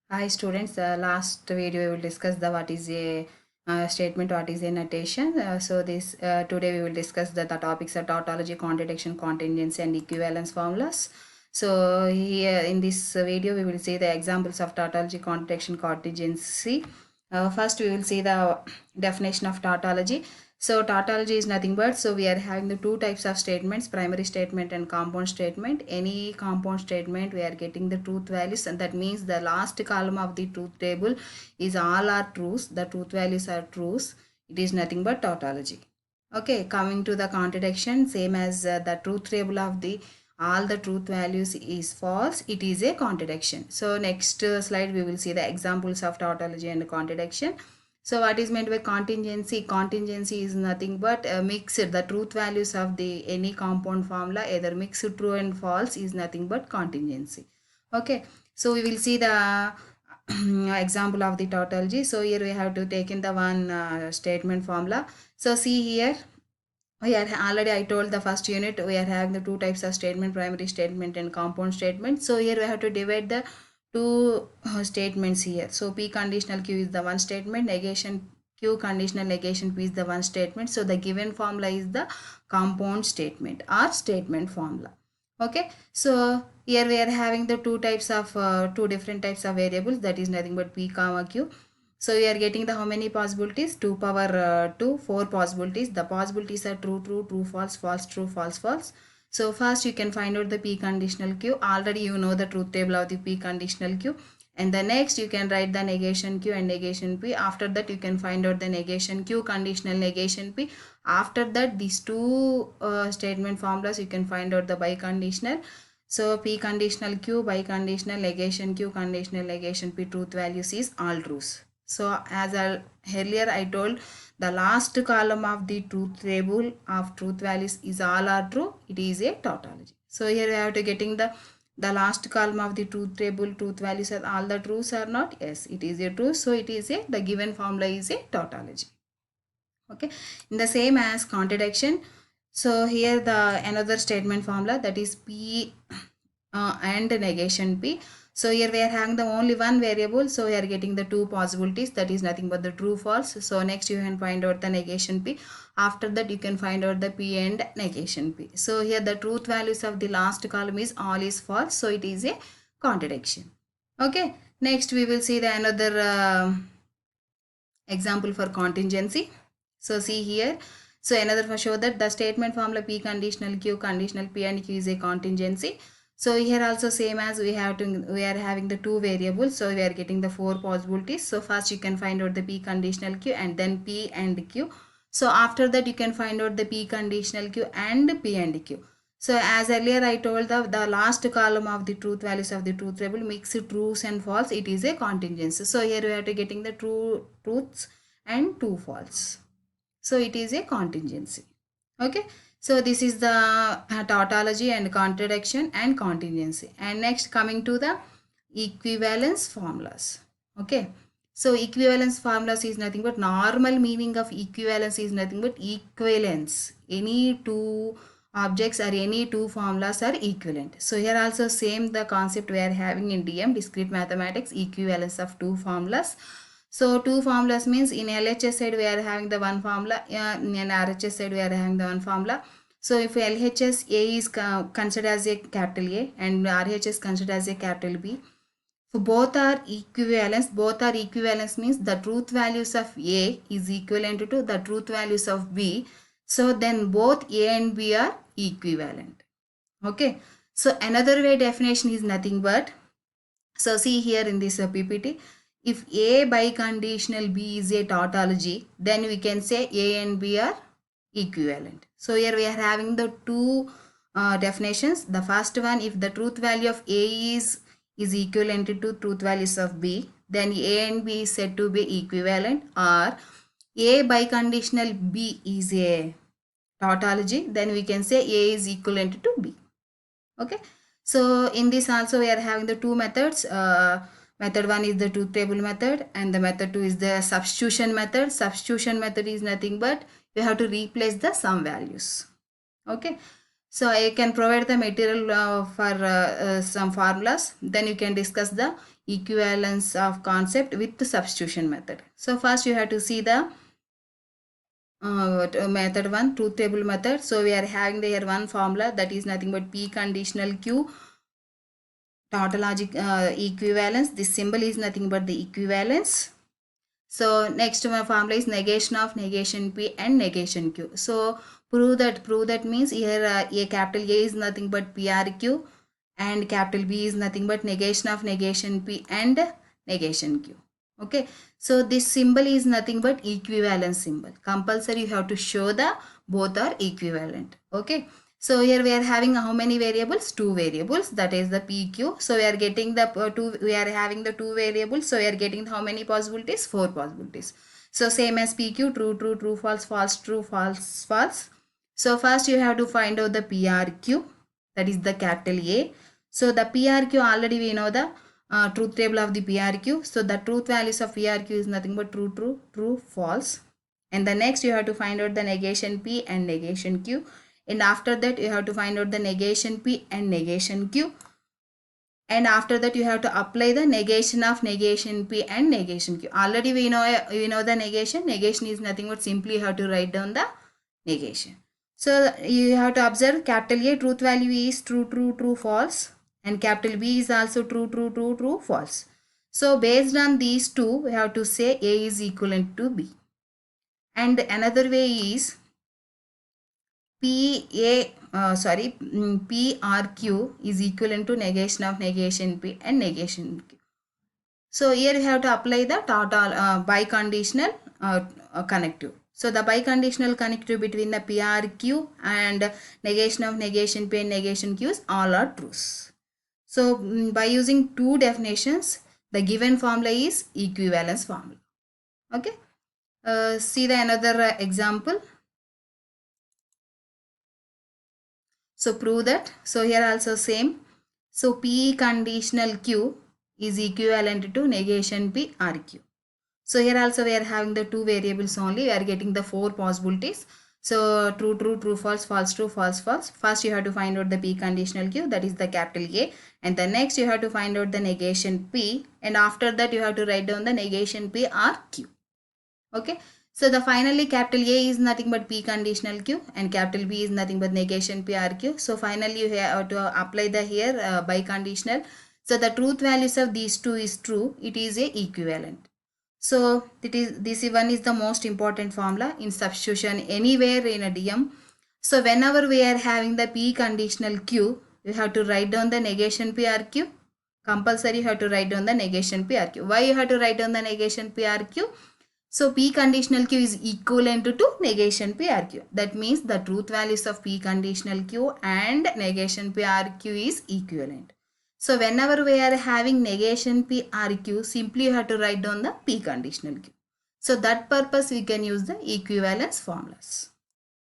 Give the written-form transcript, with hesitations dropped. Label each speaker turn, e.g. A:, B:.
A: Hi students, last video we will discuss the what is a statement, what is a notation. Today we will discuss the topics are tautology, contradiction, contingency and equivalence formulas. So here in this video we will see the examples of tautology, contradiction, contingency. First we will see the definition of tautology. So tautology is nothing but, so we are having the two types of statements, primary statement and compound statement. Any compound statement we are getting the truth values, and that means the last column of the truth table is all are truths, the truth values are truths. It is nothing but tautology. Okay, coming to the contradiction, same as the truth table of the all the truth values is false, it is a contradiction. So next slide we will see the examples of tautology and contradiction. So what is meant by contingency? Contingency is nothing but mixed. The truth values of the any compound formula, either mixed true and false, is nothing but contingency. Okay. So we will see the example of the tautology. So here we have to take in the one statement formula. So see here. We are already, I told the first unit we are having the two types of statement, primary statement and compound statement. So here we have to divide the two statements here. So P conditional Q is the one statement, negation Q conditional negation P is the one statement. So the given formula is the compound statement or statement formula. Okay, so here we are having the two types of two different types of variables, that is nothing but P comma Q. So we are getting the how many possibilities? 2 power 2, 4 possibilities. The possibilities are true, true, true, false, false, true, false, false. So first you can find out the P conditional Q. Already you know the truth table of the P conditional Q. And the next you can write the negation Q and negation P. After that you can find out the negation Q, conditional negation P. After that these two statement formulas you can find out the biconditional. So P conditional Q, biconditional, negation Q, conditional negation P, truth values is all truths. So as earlier I told, the last column of the truth table of truth values is all are true. It is a tautology. So here we have to getting the last column of the truth table, truth values are all the truths or not? Yes, it is a truth. So it is a, the given formula is a tautology. Okay, in the same as contradiction. So here the another statement formula, that is P and negation P. So here we are having the only one variable, so we are getting the two possibilities, that is nothing but the true false. So next you can find out the negation P. After that you can find out the P and negation P. So here the truth values of the last column is all is false, so it is a contradiction. Okay, next we will see the another example for contingency. So see here. So another for show that the statement formula P conditional Q conditional P and Q is a contingency. So here also same as we are having the two variables. So we are getting the four possibilities. So first you can find out the P conditional Q and then P and Q. So after that you can find out the P conditional Q and P and Q. So as earlier I told, the last column of the truth values of the truth table mixed truths and false, it is a contingency. So here we are to getting the true truths and two false. So it is a contingency. Okay. So this is the tautology and contradiction and contingency. And next coming to the equivalence formulas. Okay. So equivalence formulas is nothing but, normal meaning of equivalence is nothing but equivalence. Any two objects or any two formulas are equivalent. So here also same the concept we are having in DM, discrete mathematics, equivalence of two formulas. So two formulas means in LHS side we are having the one formula, in RHS side we are having the one formula. So if LHS A is considered as a capital A and RHS considered as a capital B, so both are equivalence. Both are equivalence means the truth values of A is equivalent to the truth values of B. So then both A and B are equivalent. Okay. So another way definition is nothing but, so see here in this PPT, if A biconditional B is a tautology, then we can say A and B are equivalent. So here we are having the two definitions. The first one, if the truth value of A is equivalent to truth values of B, then A and B is said to be equivalent. Or A biconditional B is a tautology, then we can say A is equivalent to B. Okay. So in this also we are having the two methods. Method 1 is the truth table method and the method 2 is the substitution method. Substitution method is nothing but you have to replace the sum values. Okay. So I can provide the material for some formulas. Then you can discuss the equivalence of concept with the substitution method. So first you have to see the method 1, truth table method. So we are having here one formula that is nothing but P conditional Q tautologic equivalence. This symbol is nothing but the equivalence. So next formula is negation of negation P and negation Q. So prove that means here a capital A is nothing but PRQ and capital B is nothing but negation of negation P and negation Q. Okay, so this symbol is nothing but equivalence symbol. Compulsory you have to show the both are equivalent. Okay, so here we are having how many variables? 2 variables, that is the PQ. So we are getting the we are having the 2 variables. So we are getting how many possibilities? 4 possibilities. So same as PQ, true, true, true, false, false, true, false, false. So first you have to find out the PRQ, that is the capital A. So the PRQ already we know the truth table of the PRQ. So the truth values of PRQ is nothing but true, true, true, false. And the next you have to find out the negation P and negation Q. And after that you have to find out the negation P and negation Q. And after that you have to apply the negation of negation P and negation Q. Already we know the negation. Negation is nothing but simply you have to write down the negation. So you have to observe capital A truth value is true, true, true, false. And capital B is also true, true, true, true, false. So based on these two, we have to say A is equivalent to B. And another way is PRQ is equivalent to negation of negation P and negation Q. So here you have to apply the biconditional connective. So the biconditional connective between the PRQ and negation of negation P and negation Q's all are trues. So by using two definitions, the given formula is equivalence formula. Okay. See the another example. So prove that. So here also same. So P conditional Q is equivalent to negation P RQ. So here also we are having the 2 variables only. We are getting the 4 possibilities. So true, true, true, false, false, true, false, false. First you have to find out the P conditional Q, that is the capital A. And the next you have to find out the negation P. And after that you have to write down the negation P or Q. Okay. So the finally capital A is nothing but P conditional Q and capital B is nothing but negation P R Q. So finally you have to apply the here biconditional. So the truth values of these two is true. It is a equivalent. So this one is the most important formula in substitution anywhere in a DM. So whenever we are having the P conditional Q, you have to write down the negation PRQ. Compulsory you have to write down the negation PRQ. Why you have to write down the negation PRQ? So P conditional Q is equivalent to negation PRQ. That means the truth values of P conditional Q and negation PRQ is equivalent. So whenever we are having negation PRQ, simply you have to write down the P conditional Q. So that purpose we can use the equivalence formulas.